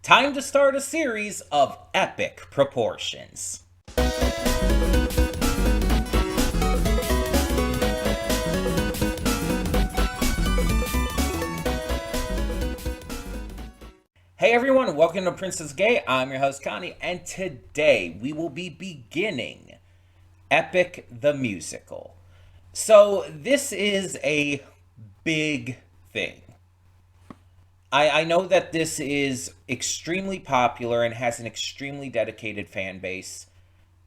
Time to start a series of epic proportions. Hey everyone, welcome to Princess Gay. I'm your host Connie, and today we will be beginning Epic the Musical. So this is a big thing. I know that this is extremely popular and has an extremely dedicated fan base.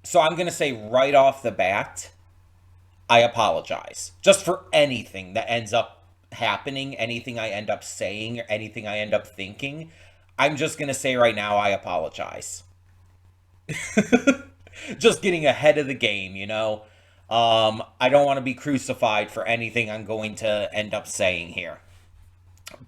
So I'm going to say right off the bat, I apologize. Just for anything that ends up happening, anything I end up saying, or anything I end up thinking. I'm just going to say right now, I apologize. Just getting ahead of the game, you know? I don't want to be crucified for anything I'm going to end up saying here.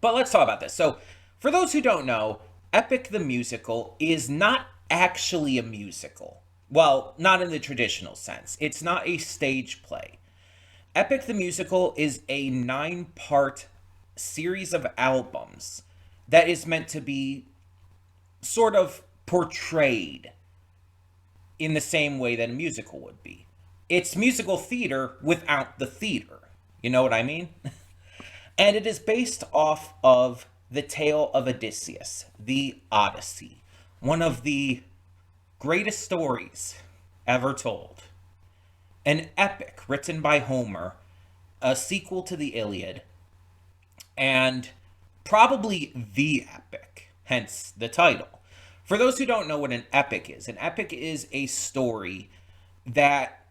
But let's talk about this. So, for those who don't know, Epic the Musical is not actually a musical. Well, not in the traditional sense. It's not a stage play. Epic the Musical is a 9-part series of albums that is meant to be sort of portrayed in the same way that a musical would be. It's musical theater without the theater. You know what I mean? And it is based off of the tale of Odysseus, the Odyssey, one of the greatest stories ever told. An epic written by Homer, a sequel to the Iliad, and probably the epic, hence the title. For those who don't know what an epic is a story that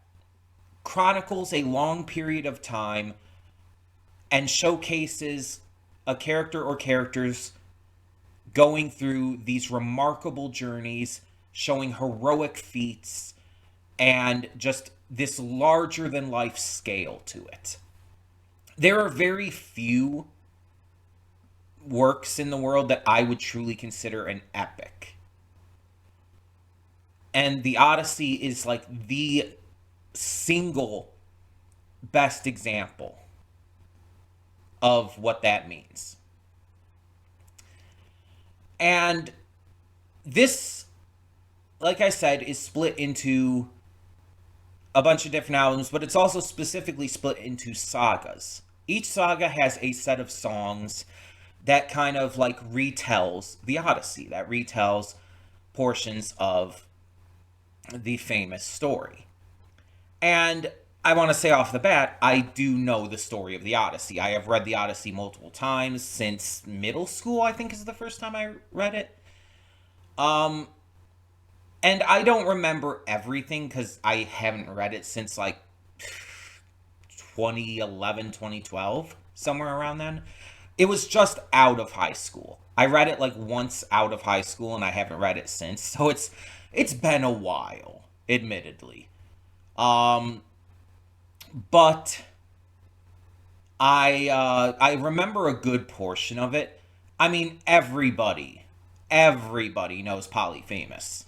chronicles a long period of time and showcases a character or characters going through these remarkable journeys, showing heroic feats, and just this larger-than-life scale to it. There are very few works in the world that I would truly consider an epic. And the Odyssey is like the single best example of what that means. And this, like I said, is split into a bunch of different albums, but it's also specifically split into sagas. Each saga has a set of songs that kind of like retells the Odyssey, that retells portions of the famous story. And I want to say off the bat, I do know the story of the Odyssey. I have read the Odyssey multiple times since middle school, I think is the first time I read it. And I don't remember everything because I haven't read it since like 2011, 2012, somewhere around then. It was just out of high school. I read it like once out of high school and I haven't read it since. So it's been a while, admittedly. But I remember a good portion of it. I mean, everybody knows Polyphemus.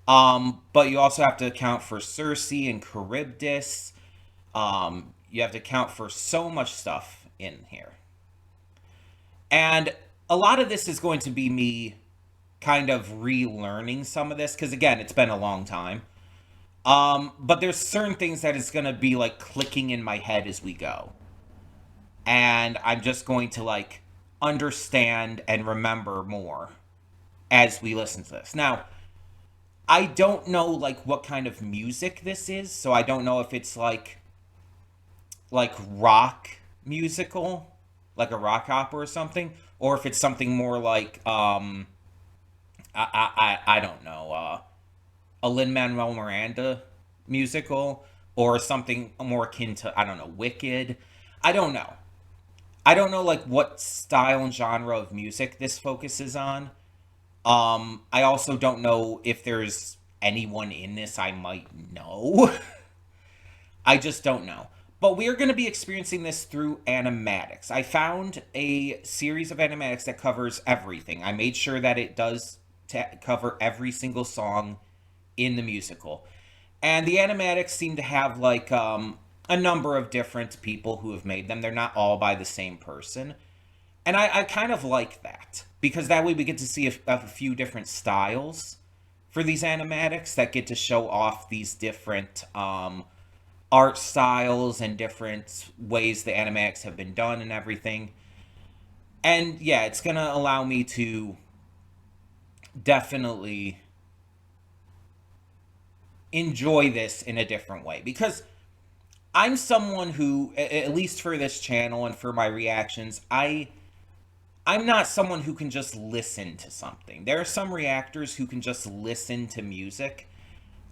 But you also have to account for Circe and Charybdis. You have to account for so much stuff in here. And a lot of this is going to be me kind of relearning some of this, because again, it's been a long time. But there's certain things that is going to be like clicking in my head as we go. And I'm just going to like understand and remember more as we listen to this. Now, I don't know like what kind of music this is, so I don't know if it's like rock musical, like a rock opera or something, or if it's something more like I don't know, a Lin-Manuel Miranda musical, or something more akin to, I don't know, Wicked. I don't know. I don't know like what style and genre of music this focuses on. I also don't know if there's anyone in this I might know. I just don't know. But we are going to be experiencing this through Animatics. I found a series of Animatics that covers everything. I made sure that it does cover every single song in the musical. And the Animatics seem to have like a number of different people who have made them. They're not all by the same person. And I kind of like that, because that way we get to see a few different styles for these animatics that get to show off these different art styles and different ways the animatics have been done and everything. And yeah, it's going to allow me to definitely enjoy this in a different way, because I'm someone who, at least for this channel and for my reactions, I'm not someone who can just listen to something. There are some reactors who can just listen to music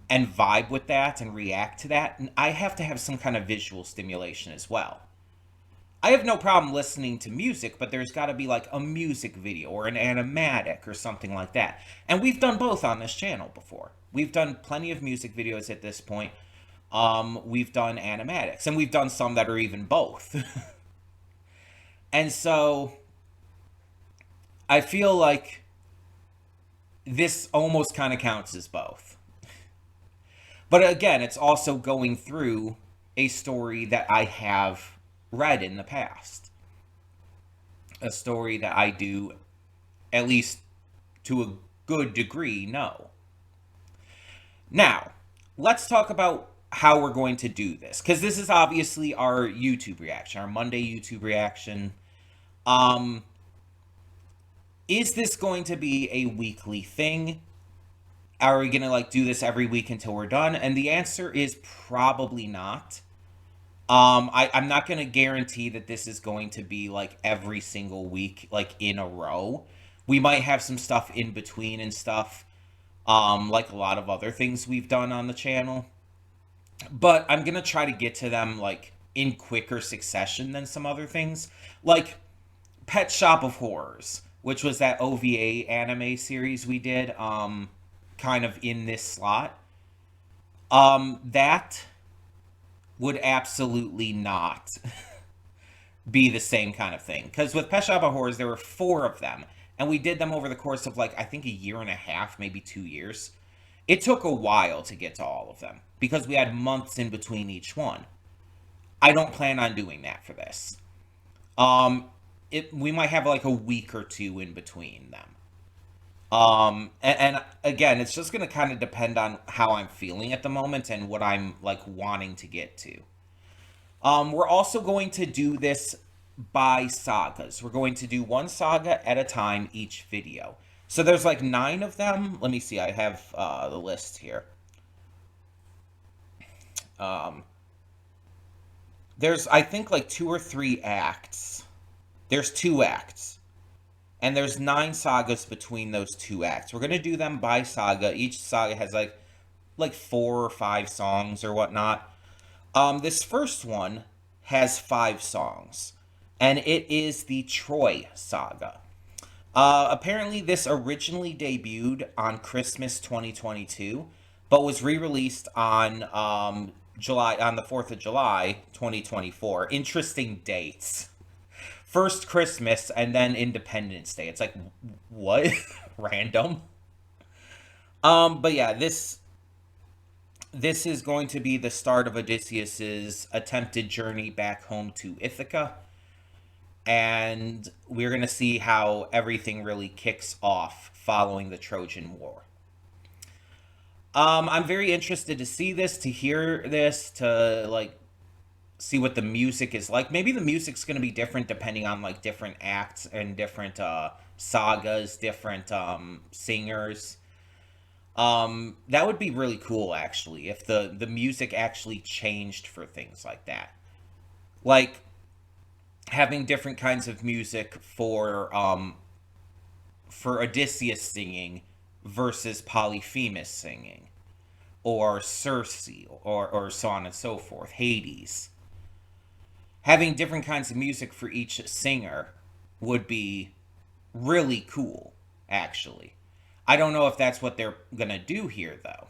and vibe with that and react to that, and I have to have some kind of visual stimulation as well. I have no problem listening to music, but there's got to be like a music video or an animatic or something like that. And we've done both on this channel before. We've done plenty of music videos at this point. We've done animatics, and we've done some that are even both. And so I feel like this almost kind of counts as both. But again, it's also going through a story that I have read in the past. A story that I do, at least to a good degree, know. Now, let's talk about how we're going to do this, because this is obviously our YouTube reaction, our Monday YouTube reaction. Is this going to be a weekly thing? Are we gonna like do this every week until we're done? And the answer is probably not. I'm not gonna guarantee that this is going to be like every single week, like in a row. We might have some stuff in between and stuff, like a lot of other things we've done on the channel. But I'm gonna try to get to them like in quicker succession than some other things, like Pet Shop of Horrors, which was that OVA anime series we did, kind of in this slot. That would absolutely not be the same kind of thing. Because with Pet Shop of Horrors, there were 4 of them. And we did them over the course of, like, I think a year and a half, maybe 2 years. It took a while to get to all of them, because we had months in between each one. I don't plan on doing that for this. We might have, like, a week or 2 in between them. And again, it's just going to kind of depend on how I'm feeling at the moment and what I'm like wanting to get to. We're also going to do this by sagas. We're going to do one saga at a time each video. So there's like 9 of them. Let me see. I have the list here. There's, I think, like 2 or 3 acts. There's 2 acts. And there's 9 sagas between those 2 acts. We're going to do them by saga. Each saga has like 4 or 5 songs or whatnot. This first one has 5 songs. And it is the Troy Saga. Apparently this originally debuted on Christmas 2022, but was re-released on the 4th of July 2024. Interesting dates. First Christmas and then Independence Day. It's like, what? Random. But yeah, this is going to be the start of Odysseus's attempted journey back home to Ithaca. And we're going to see how everything really kicks off following the Trojan War. I'm very interested to see this, to hear this, to like see what the music is like. Maybe the music's going to be different depending on like different acts and different sagas, different singers. That would be really cool, actually, if the music actually changed for things like that. Like having different kinds of music for Odysseus singing versus Polyphemus singing, or Circe, or so on and so forth, Hades. Having different kinds of music for each singer would be really cool, actually. I don't know if that's what they're going to do here, though.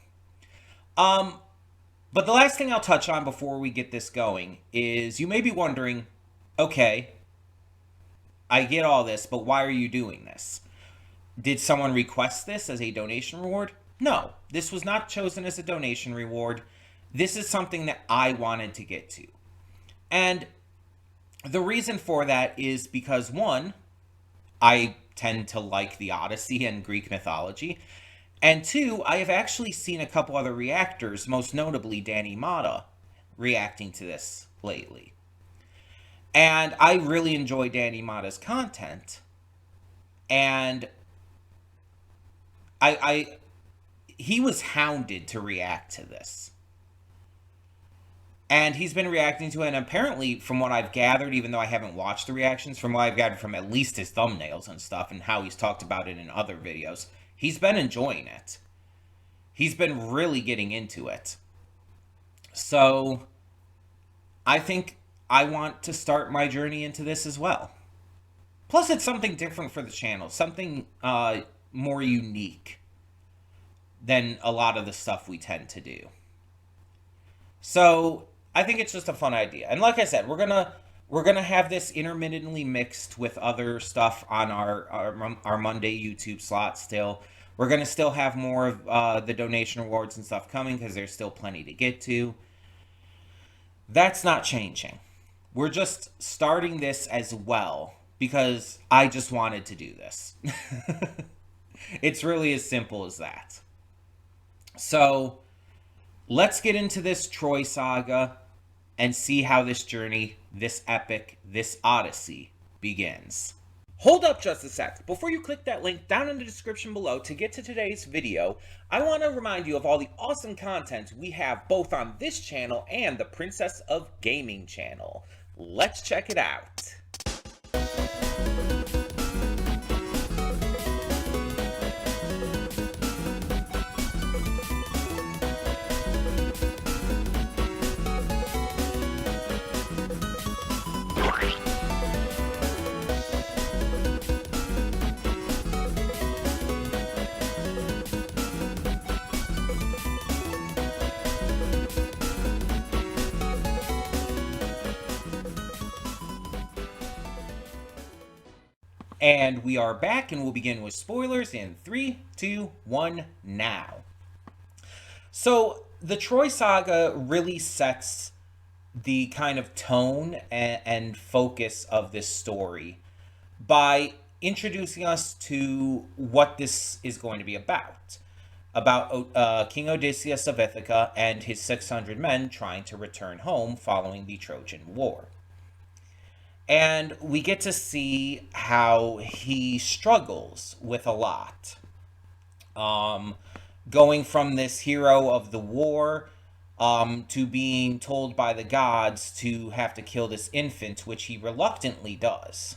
But the last thing I'll touch on before we get this going is, you may be wondering, okay, I get all this, but why are you doing this? Did someone request this as a donation reward? No, this was not chosen as a donation reward. This is something that I wanted to get to. And the reason for that is because, one, I tend to like the Odyssey and Greek mythology. And two, I have actually seen a couple other reactors, most notably Danny Mata, reacting to this lately. And I really enjoy Danny Mata's content. And I he was hounded to react to this. And he's been reacting to it, and apparently, from what I've gathered, even though I haven't watched the reactions, from what I've gathered from at least his thumbnails and stuff, and how he's talked about it in other videos, he's been enjoying it. He's been really getting into it. So, I think I want to start my journey into this as well. Plus, it's something different for the channel, something more unique than a lot of the stuff we tend to do. So, I think it's just a fun idea. And like I said, we're gonna have this intermittently mixed with other stuff on our Monday YouTube slot still. We're gonna still have more of the donation rewards and stuff coming because there's still plenty to get to. That's not changing. We're just starting this as well because I just wanted to do this. It's really as simple as that. So, let's get into this Troy saga and see how this journey, this epic, this Odyssey begins. Hold up just a sec. Before you click that link down in the description below to get to today's video, I want to remind you of all the awesome content we have both on this channel and the Princess of Gaming channel. Let's check it out. And we are back, and we'll begin with spoilers in 3, 2, 1, now. So, the Troy saga really sets the kind of tone and focus of this story by introducing us to what this is going to be about King Odysseus of Ithaca and his 600 men trying to return home following the Trojan War. And we get to see how he struggles with a lot. Going from this hero of the war to being told by the gods to have to kill this infant, which he reluctantly does.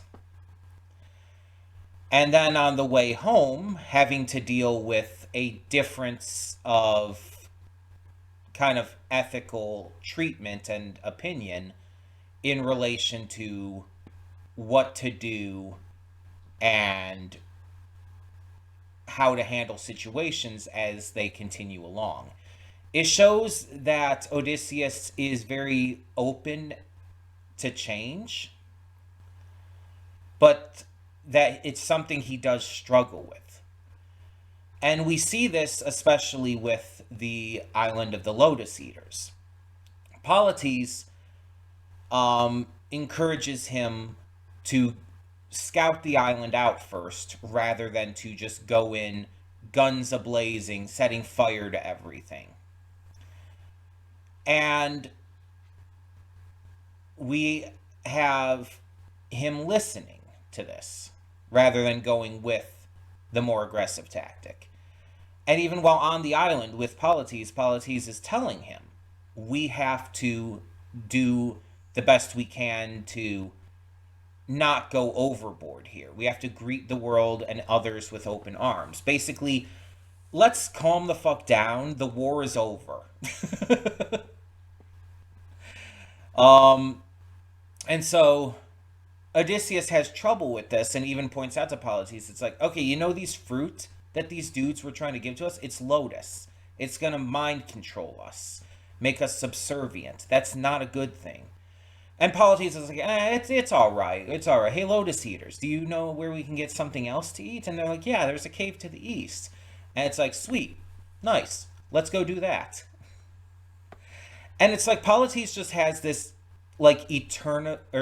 And then on the way home, having to deal with a difference of kind of ethical treatment and opinion in relation to what to do and how to handle situations as they continue along. It shows that Odysseus is very open to change, but that it's something he does struggle with. And we see this especially with the island of the Lotus Eaters. Polites encourages him to scout the island out first rather than to just go in guns a-blazing, setting fire to everything. And we have him listening to this rather than going with the more aggressive tactic. And even while on the island with Polites, Polites is telling him, we have to do the best we can to not go overboard here. We have to greet the world and others with open arms. Basically, let's calm the fuck down. The war is over. And so Odysseus has trouble with this and even points out to Polites, it's like, okay, you know these fruit that these dudes were trying to give to us? It's lotus. It's going to mind control us, make us subservient. That's not a good thing. And Polites is like, it's all right. It's all right. Hey, Lotus Eaters, do you know where we can get something else to eat? And they're like, yeah, there's a cave to the east. And it's like, sweet, nice, let's go do that. And it's like Polites just has this like eternally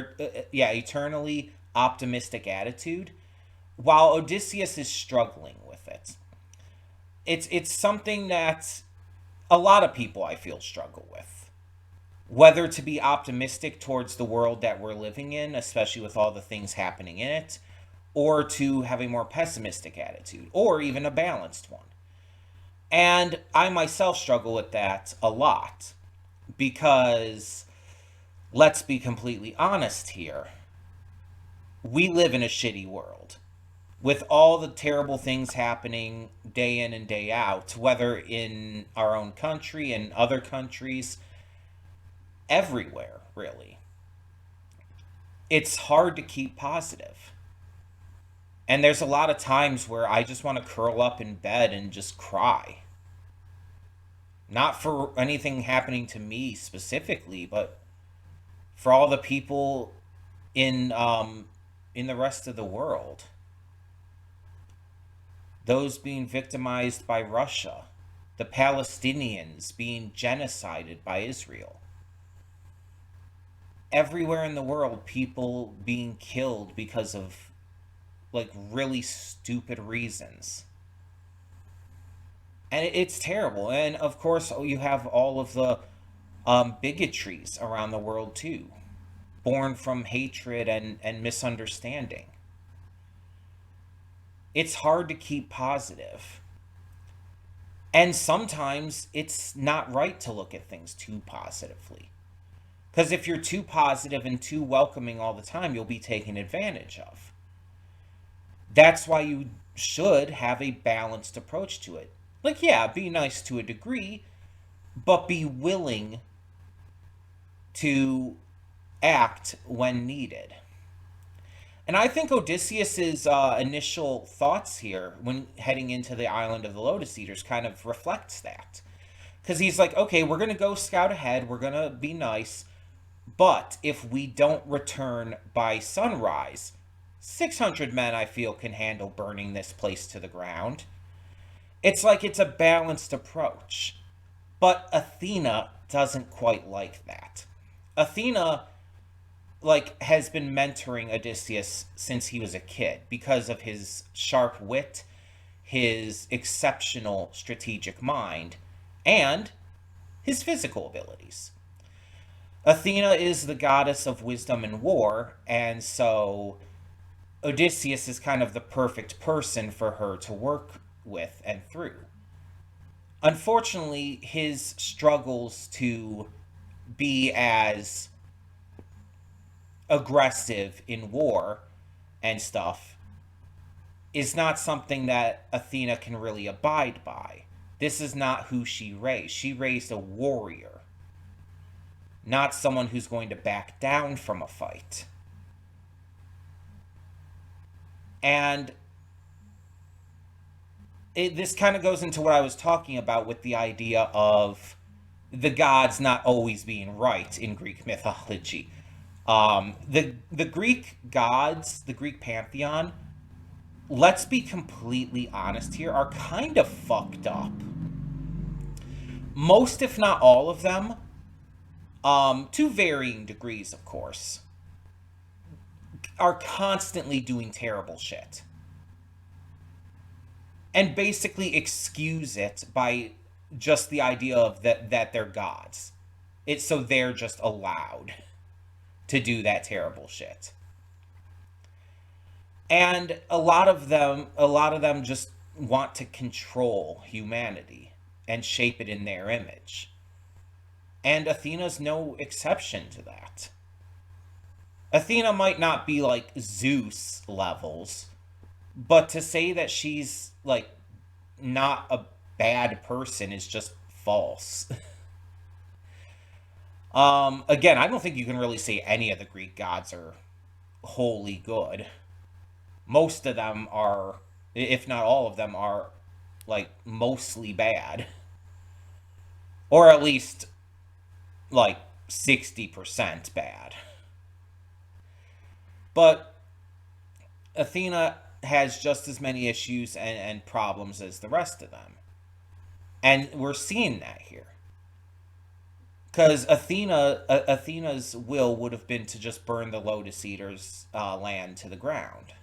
optimistic attitude while Odysseus is struggling with it, it's something that a lot of people I feel struggle with. Whether to be optimistic towards the world that we're living in, especially with all the things happening in it, or to have a more pessimistic attitude, or even a balanced one. And I myself struggle with that a lot because, let's be completely honest here, we live in a shitty world with all the terrible things happening day in and day out, whether in our own country and other countries, everywhere, really. It's hard to keep positive. And there's a lot of times where I just want to curl up in bed and just cry. Not for anything happening to me specifically, but for all the people in the rest of the world. Those being victimized by Russia, the Palestinians being genocided by Israel. Everywhere in the world, people being killed because of like really stupid reasons. And it's terrible. And of course, you have all of the bigotries around the world too, born from hatred and misunderstanding. It's hard to keep positive. And sometimes it's not right to look at things too positively. Because if you're too positive and too welcoming all the time, you'll be taken advantage of. That's why you should have a balanced approach to it. Like, yeah, be nice to a degree, but be willing to act when needed. And I think Odysseus's initial thoughts here when heading into the island of the Lotus Eaters kind of reflects that. Because he's like, okay, we're going to go scout ahead, we're going to be nice, but if we don't return by sunrise, 600 men, I feel, can handle burning this place to the ground. It's like it's a balanced approach. But Athena doesn't quite like that. Athena, like, has been mentoring Odysseus since he was a kid because of his sharp wit, his exceptional strategic mind, and his physical abilities. Athena is the goddess of wisdom and war, and so Odysseus is kind of the perfect person for her to work with and through. Unfortunately, his struggles to be as aggressive in war and stuff is not something that Athena can really abide by. This is not who she raised. She raised a warrior, not someone who's going to back down from a fight. And this kind of goes into what I was talking about with the idea of the gods not always being right in Greek mythology. The Greek gods, the Greek pantheon, let's be completely honest here, are kind of fucked up. Most, if not all of them, to varying degrees, of course, are constantly doing terrible shit. And basically excuse it by just the idea of that they're gods. It's so they're just allowed to do that terrible shit. And a lot of them just want to control humanity and shape it in their image. And Athena's no exception to that. Athena might not be like Zeus levels, but to say that she's like not a bad person is just false. Again, I don't think you can really say any of the Greek gods are wholly good. Most of them are, if not all of them, are like mostly bad. Or at least like 60% bad. But Athena has just as many issues and problems as the rest of them. And we're seeing that here. Because Athena's will would have been to just burn the Lotus Eaters' land to the ground.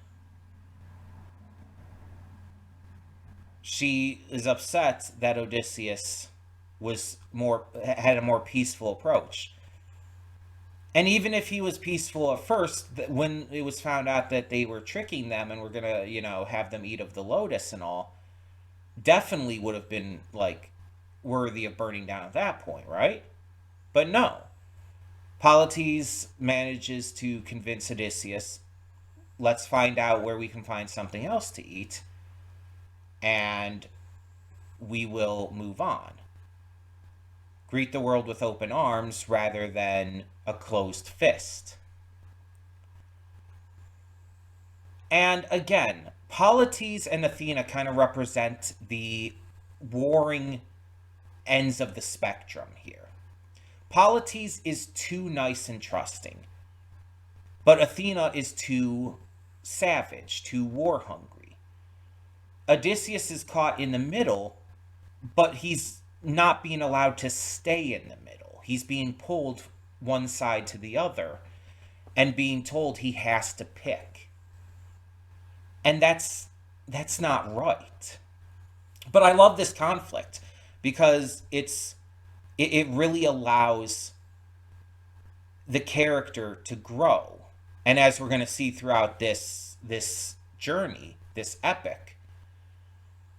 she is upset that Odysseus had a more peaceful approach. And even if he was peaceful at first, when it was found out that they were tricking them and were gonna, have them eat of the lotus and all, definitely would have been like worthy of burning down at that point, right? But no. Polites manages to convince Odysseus, let's find out where we can find something else to eat, and we will move on. Greet the world with open arms rather than a closed fist. And again, Polites and Athena kind of represent the warring ends of the spectrum here. Polites is too nice and trusting, but Athena is too savage, too war hungry. Odysseus is caught in the middle, but he's not being allowed to stay in the middle. He's being pulled one side to the other and being told he has to pick. And that's not right. But I love this conflict because it really allows the character to grow. And as we're going to see throughout this journey, this epic,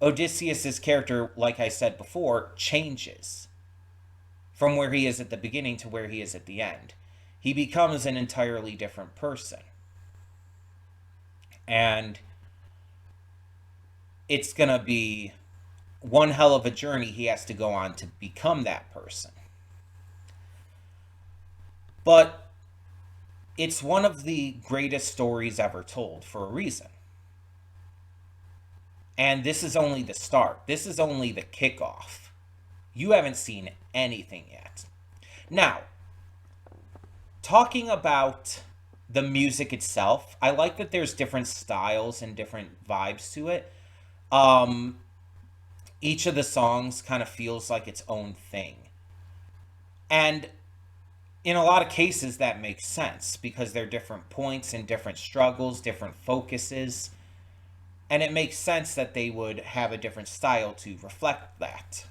Odysseus's character, like I said before, changes from where he is at the beginning to where he is at the end. He becomes an entirely different person. And it's going to be one hell of a journey he has to go on to become that person. But it's one of the greatest stories ever told for a reason. And this is only the start. This is only the kickoff. You haven't seen anything yet. Now, talking about the music itself, I like that there's different styles and different vibes to it. Each of the songs kind of feels like its own thing. And in a lot of cases, that makes sense because they're different points and different struggles, different focuses. And it makes sense that they would have a different style to reflect that.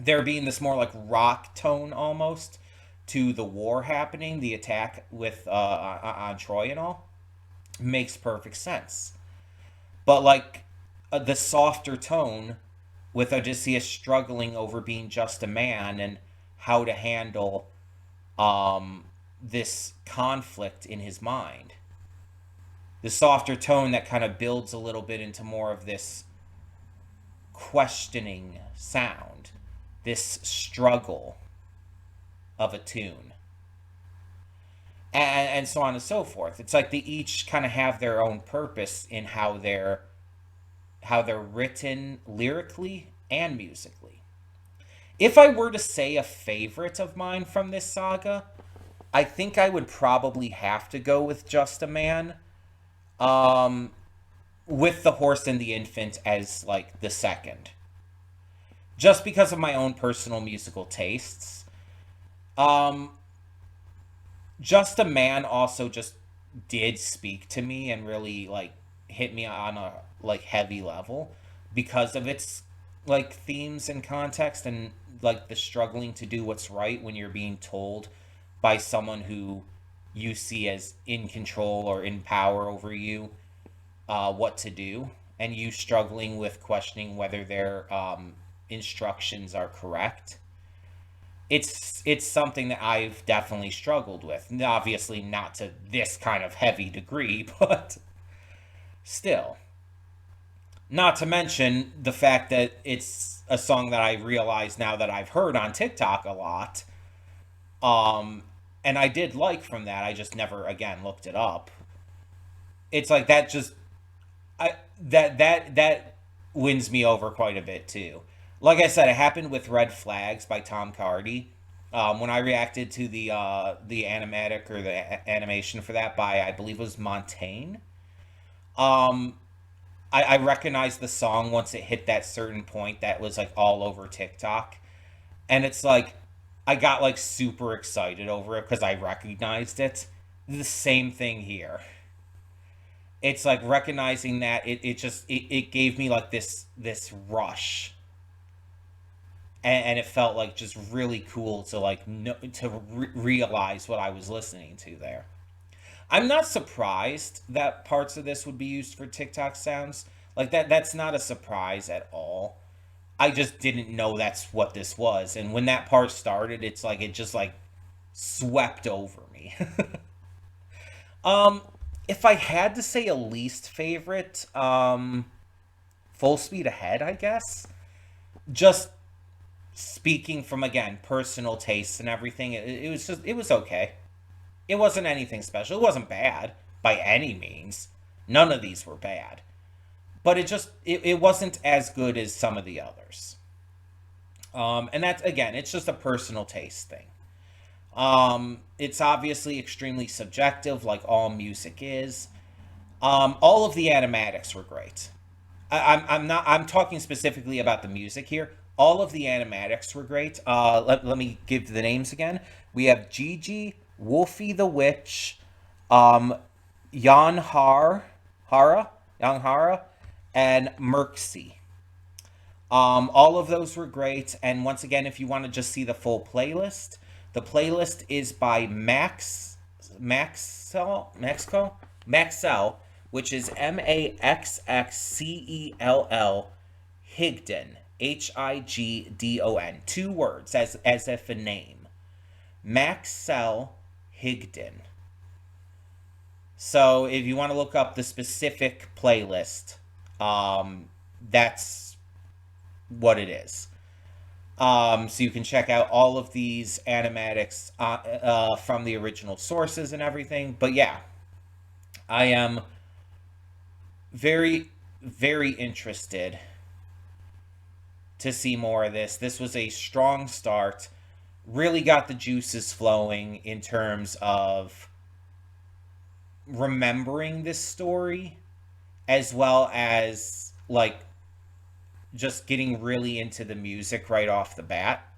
There being this more like rock tone almost to the war happening, the attack with on Troy and all, makes perfect sense. But like the softer tone with Odysseus struggling over being just a man and how to handle this conflict in his mind. The softer tone that kind of builds a little bit into more of this questioning sound, this struggle of a tune, and so on and so forth. It's like they each kind of have their own purpose in how they're written lyrically and musically. If I were to say a favorite of mine from this saga, I think I would probably have to go with Just a Man. With the horse and the infant as like the second, just because of my own personal musical tastes. Just a Man also just did speak to me and really like hit me on a like heavy level because of its like themes and context and like the struggling to do what's right when you're being told by someone who you see as in control or in power over you what to do, and you struggling with questioning whether their instructions are correct. It's something that I've definitely struggled with. Obviously not to this kind of heavy degree, but still. Not to mention the fact that it's a song that I realize now that I've heard on TikTok a lot. And I did like from that. I just never again looked it up. It's like that just that wins me over quite a bit too. Like I said, it happened with Red Flags by Tom Cardy. When I reacted to the animatic or the animation for that by I believe it was Montaigne. I recognized the song once it hit that certain point that was like all over TikTok, and it's like I got like super excited over it because I recognized it. The same thing here. it's like recognizing that it gave me like this rush, and it felt like just really cool to like realize what I was listening to there. I'm not surprised that parts of this would be used for TikTok sounds. Like that's not a surprise at all. I just didn't know that's what this was. And when that part started, it's like it just like swept over me. um if I had to say a least favorite, Full Speed Ahead, I guess. Just speaking from, again, personal tastes and everything, it was just, it was okay. It wasn't anything special. It wasn't bad by any means. None of these were bad. But it wasn't as good as some of the others. And that's, again, it's just a personal taste thing. It's obviously extremely subjective, like all music is. All of the animatics were great. I'm talking specifically about the music here. All of the animatics were great. Let me give the names again. We have Gigi, WolfyTheWitch, Yanhara, Yanhara, and Merxy. All of those were great. And once again, if you want to just see the full playlist, the playlist is by Maxell, which is Maxxcell Higdon, Higdon. 2 words, as if a name. Maxell Higdon. So if you want to look up the specific playlist, that's what it is. So you can check out all of these animatics from the original sources and everything. But yeah, I am very, very interested to see more of this. This was a strong start. Really got the juices flowing in terms of remembering this story, as well as like just getting really into the music right off the bat.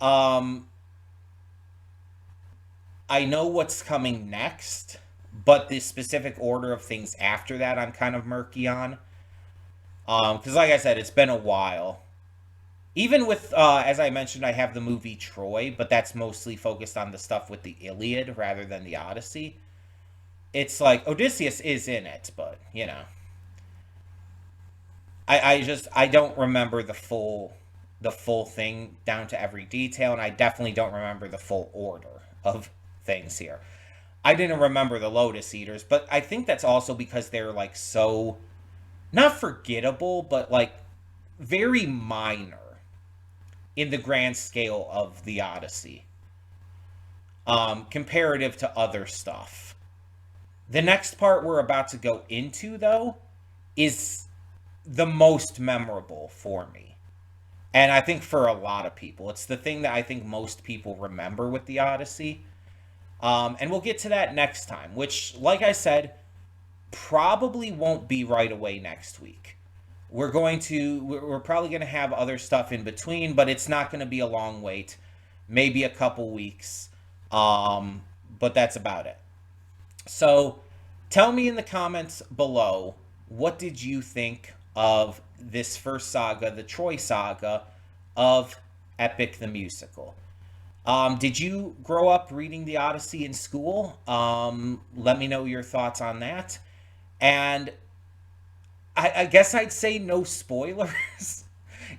I know what's coming next, but the specific order of things after that I'm kind of murky on. Because like I said, it's been a while. Even with, as I mentioned, I have the movie Troy, but that's mostly focused on the stuff with the Iliad rather than the Odyssey. It's like Odysseus is in it, but you know, I don't remember the full thing down to every detail, and I definitely don't remember the full order of things here. I didn't remember the Lotus Eaters, but I think that's also because they're like so not forgettable, but like very minor in the grand scale of the Odyssey, comparative to other stuff. The next part we're about to go into, though, is the most memorable for me. And I think for a lot of people. It's the thing that I think most people remember with the Odyssey. And we'll get to that next time, which, like I said, probably won't be right away next week. We're probably going to have other stuff in between, but it's not going to be a long wait. Maybe a couple weeks. But that's about it. So tell me in the comments below, what did you think of this first saga, the Troy saga of Epic the Musical? Did you grow up reading the Odyssey in school? Let me know your thoughts on that. And I guess I'd say no spoilers,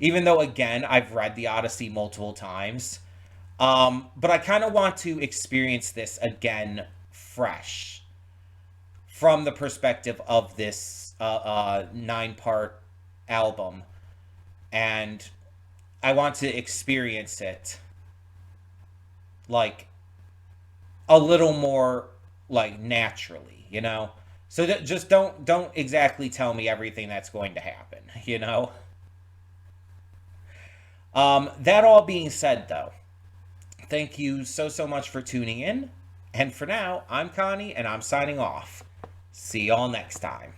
even though, again, I've read the Odyssey multiple times. But I kind of want to experience this again fresh from the perspective of this 9-part album. And I want to experience it like a little more like naturally, you know? So that just don't exactly tell me everything that's going to happen, you know? That all being said, though, thank you so much for tuning in. And for now, I'm Connie, and I'm signing off. See y'all next time.